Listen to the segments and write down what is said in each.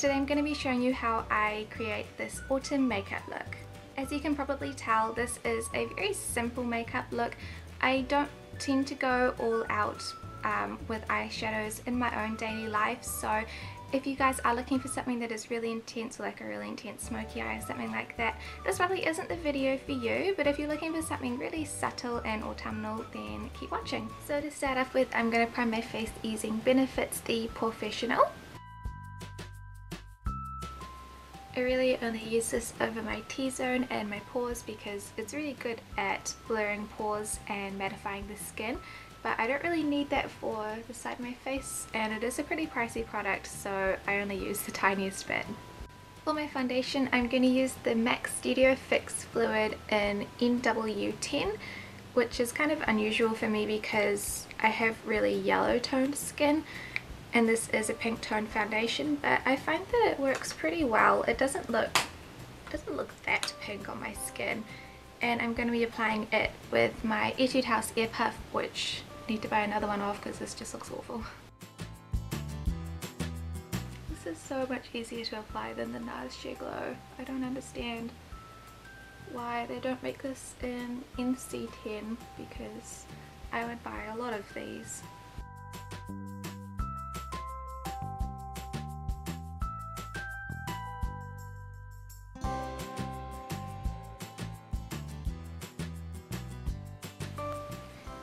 Today I'm going to be showing you how I create this autumn makeup look. As you can probably tell, this is a very simple makeup look. I don't tend to go all out with eyeshadows in my own daily life, so if you guys are looking for something that is really intense, like a really intense smoky eye or something like that, this probably isn't the video for you. But if you're looking for something really subtle and autumnal, then keep watching. So to start off with, I'm going to prime my face using Benefit's The Professional. I really only use this over my T-zone and my pores because it's really good at blurring pores and mattifying the skin, but I don't really need that for the side of my face, and it is a pretty pricey product, so I only use the tiniest bit. For my foundation, I'm going to use the MAC Studio Fix Fluid in NW10, which is kind of unusual for me because I have really yellow toned skin, and this is a pink tone foundation, but I find that it works pretty well. It doesn't look that pink on my skin. And I'm going to be applying it with my Etude House Air Puff, which I need to buy another one of because this just looks awful. This is so much easier to apply than the NARS Sheer Glow. I don't understand why they don't make this in NC10 because I would buy a lot of these.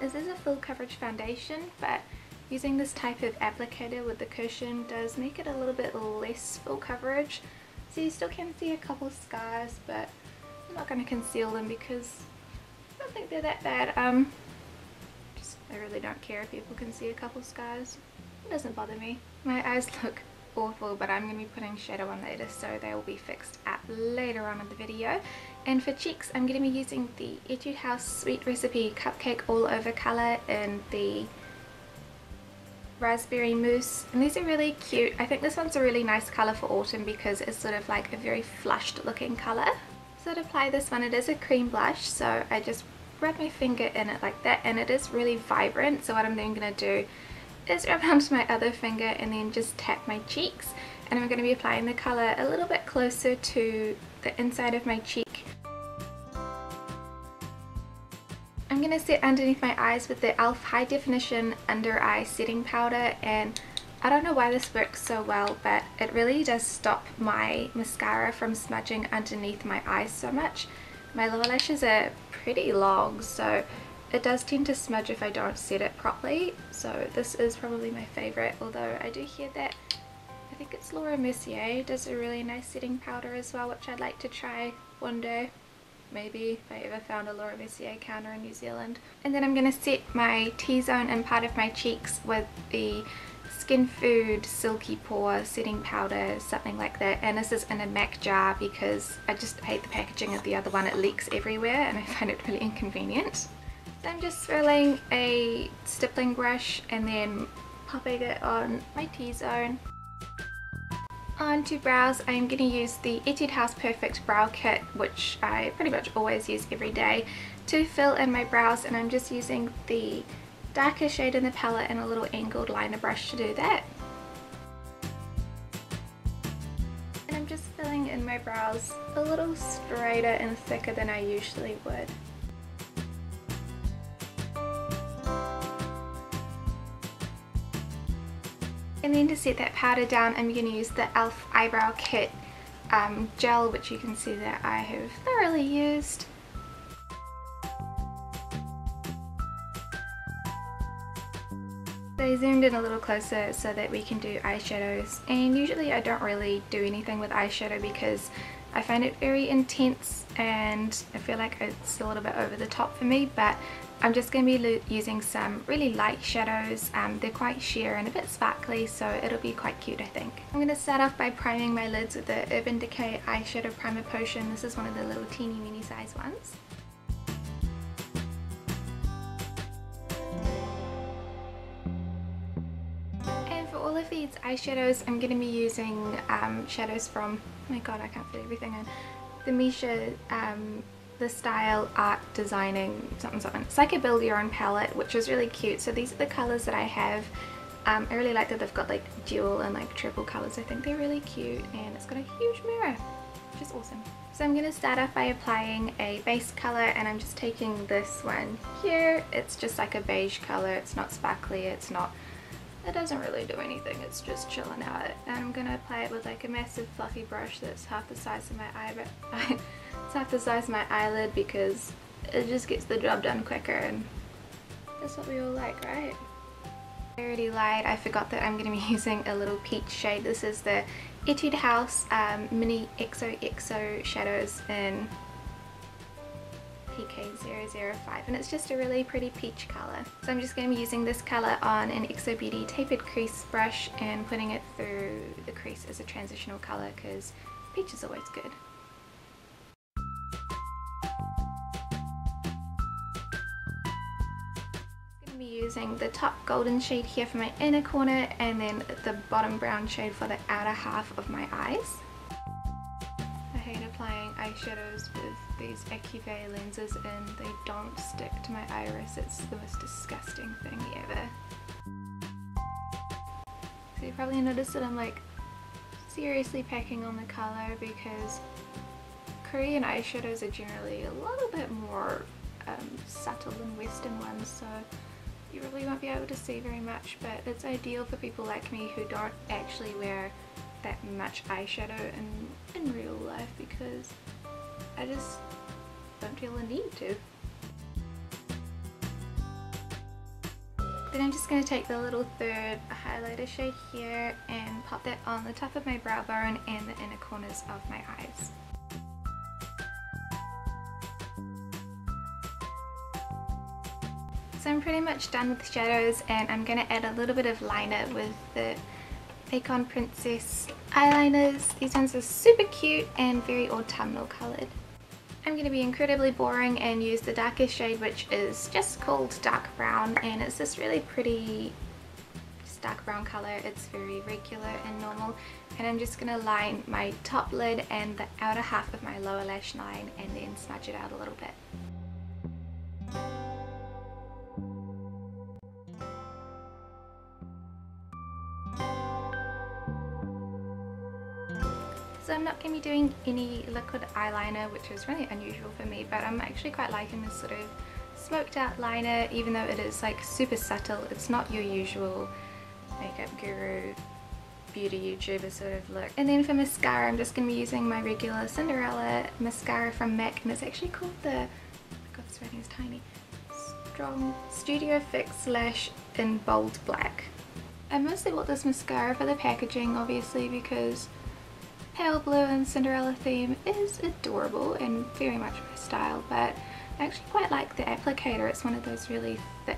This is a full coverage foundation, but using this type of applicator with the cushion does make it a little bit less full coverage. So you still can see a couple scars, but I'm not going to conceal them because I don't think they're that bad. I really don't care if people can see a couple scars. It doesn't bother me. My eyes look awful, but I'm going to be putting shadow on later, so they will be fixed up later on in the video. And for cheeks, I'm going to be using the Etude House Sweet Recipe Cupcake All Over colour in the Raspberry Mousse, and these are really cute. I think this one's a really nice colour for autumn because it's sort of like a very flushed looking colour. So to apply this one, it is a cream blush, so I just rub my finger in it like that, and it is really vibrant. So what I'm then going to do is rub onto my other finger and then just tap my cheeks, and I'm going to be applying the colour a little bit closer to the inside of my cheek. I'm going to set underneath my eyes with the e.l.f. High Definition Under Eye Setting Powder, and I don't know why this works so well, but it really does stop my mascara from smudging underneath my eyes so much. My lower lashes are pretty long, so it does tend to smudge if I don't set it properly, so this is probably my favourite, although I do hear that I think it's Laura Mercier does a really nice setting powder as well, which I'd like to try one day. Maybe if I ever found a Laura Mercier counter in New Zealand. And then I'm going to set my T-zone and part of my cheeks with the Skinfood Silky Pore setting powder, something like that. And this is in a MAC jar because I just hate the packaging of the other one. It leaks everywhere and I find it really inconvenient. So I'm just swirling a stippling brush and then popping it on my T-zone. On to brows, I'm going to use the Etude House Perfect Brow Kit, which I pretty much always use every day, to fill in my brows, and I'm just using the darker shade in the palette and a little angled liner brush to do that. And I'm just filling in my brows a little straighter and thicker than I usually would. And then to set that powder down, I'm going to use the e.l.f. Eyebrow Kit gel, which you can see that I have thoroughly used. So I zoomed in a little closer so that we can do eyeshadows, and usually I don't really do anything with eyeshadow because I find it very intense and I feel like it's a little bit over the top for me, but I'm just going to be using some really light shadows. They're quite sheer and a bit sparkly, so it'll be quite cute, I think. I'm going to start off by priming my lids with the Urban Decay Eyeshadow Primer Potion. This is one of the little teeny mini size ones. And for all of these eyeshadows, I'm going to be using shadows from, oh my god, I can't fit everything in, the Missha the Style Art Designing something. It's like a build your own palette, which is really cute. So these are the colours that I have I really like that they've got like dual and like triple colours. I think they're really cute, and it's got a huge mirror, which is awesome. So I'm going to start off by applying a base colour, and I'm just taking this one here. It's just like a beige colour. It's not sparkly, it doesn't really do anything, it's just chilling out. And I'm going to apply it with like a massive fluffy brush that's half the size of my it's half the size of my eyelid, because it just gets the job done quicker, and that's what we all like, right? I already lied, I forgot that I'm going to be using a little peach shade. This is the Etude House Mini XOXO shadows in PK005, and it's just a really pretty peach colour. So I'm just going to be using this colour on an XO Beauty tapered crease brush and putting it through the crease as a transitional colour, because peach is always good. Using the top golden shade here for my inner corner, and then the bottom brown shade for the outer half of my eyes. I hate applying eyeshadows with these Acuvue lenses, and they don't stick to my iris. It's the most disgusting thing ever. So you probably noticed that I'm like seriously packing on the colour, because Korean eyeshadows are generally a little bit more subtle than Western ones, so you really won't be able to see very much, but it's ideal for people like me who don't actually wear that much eyeshadow in real life, because I just don't feel the need to. Then I'm just going to take the little third highlighter shade here and pop that on the top of my brow bone and the inner corners of my eyes. So I'm pretty much done with shadows, and I'm going to add a little bit of liner with the Makeon Princess eyeliners. These ones are super cute and very autumnal coloured. I'm going to be incredibly boring and use the darkest shade, which is just called dark brown, and it's this really pretty just dark brown colour. It's very regular and normal, and I'm just going to line my top lid and the outer half of my lower lash line and then smudge it out a little bit. So I'm not going to be doing any liquid eyeliner, which is really unusual for me, but I'm actually quite liking this sort of smoked out liner, even though it is like super subtle. It's not your usual makeup guru, beauty YouTuber sort of look. And then for mascara, I'm just going to be using my regular Cinderella Mascara from MAC, and it's actually called the, oh my god, this writing is tiny, Strong Studio Fix Lash in Bold Black. I mostly bought this mascara for the packaging, obviously, because pale blue and Cinderella theme is adorable and very much my style, but I actually quite like the applicator. It's one of those really thick,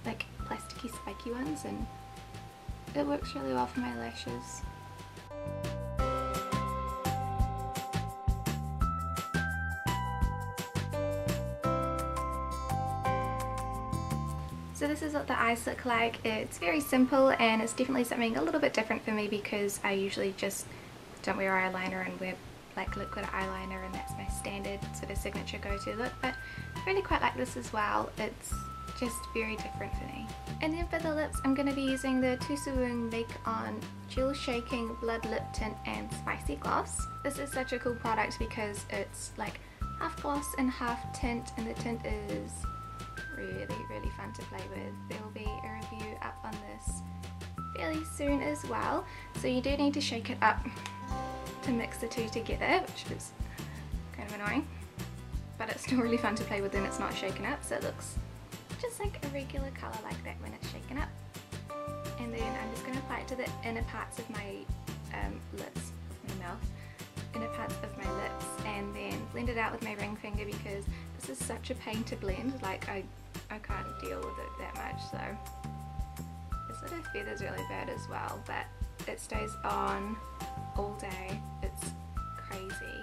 like plasticky spiky ones, and it works really well for my lashes. So this is what the eyes look like. It's very simple, and it's definitely something a little bit different for me, because I usually just don't wear eyeliner and wear like liquid eyeliner, and that's my standard sort of signature go-to look, but I really quite like this as well. It's just very different for me. And then for the lips, I'm going to be using the Tosowoong Makeon Gel Shaking Blood Lip Tint and Spicy Gloss. This is such a cool product because it's like half gloss and half tint, and the tint is really fun to play with. There will be a review up on this fairly soon as well, so you do need to shake it up to mix the two together, which is kind of annoying, but it's still really fun to play with when it's not shaken up, so it looks just like a regular colour like that when it's shaken up. And then I'm just going to apply it to the inner parts of my lips, my mouth, inner parts of my lips, and then blend it out with my ring finger, because this is such a pain to blend. Like I can't deal with it that much, so it sort of feathers really bad as well, but it stays on all day. It's crazy.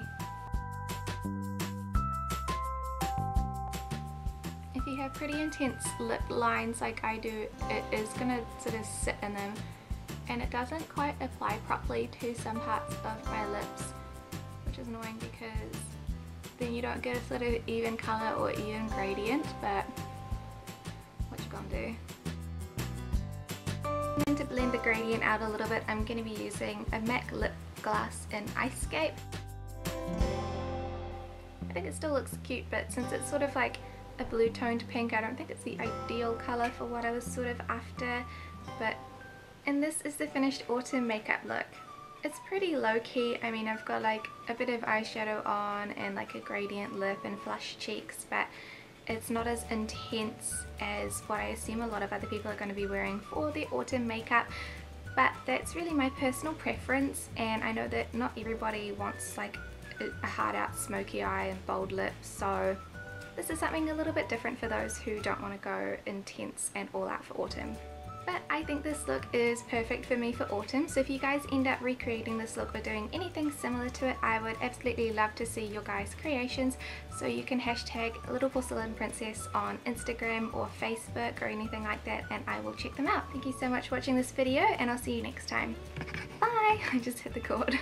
If you have pretty intense lip lines like I do, it is going to sort of sit in them, and it doesn't quite apply properly to some parts of my lips, which is annoying because then you don't get a sort of even colour or even gradient, but what you gonna do? And to blend the gradient out a little bit, I'm going to be using a MAC lip gloss in Icescape. I think it still looks cute, but since it's sort of like a blue toned pink, I don't think it's the ideal colour for what I was sort of after. And this is the finished autumn makeup look. It's pretty low key. I mean, I've got like a bit of eyeshadow on and like a gradient lip and flush cheeks, but it's not as intense as what I assume a lot of other people are going to be wearing for the autumn makeup. But that's really my personal preference, and I know that not everybody wants like a hard out smoky eye and bold lips, so this is something a little bit different for those who don't want to go intense and all out for autumn. But I think this look is perfect for me for autumn, so if you guys end up recreating this look or doing anything similar to it, I would absolutely love to see your guys' creations. So you can hashtag Little Porcelain Princess on Instagram or Facebook or anything like that, and I will check them out. Thank you so much for watching this video, and I'll see you next time. Bye! I just hit the cord.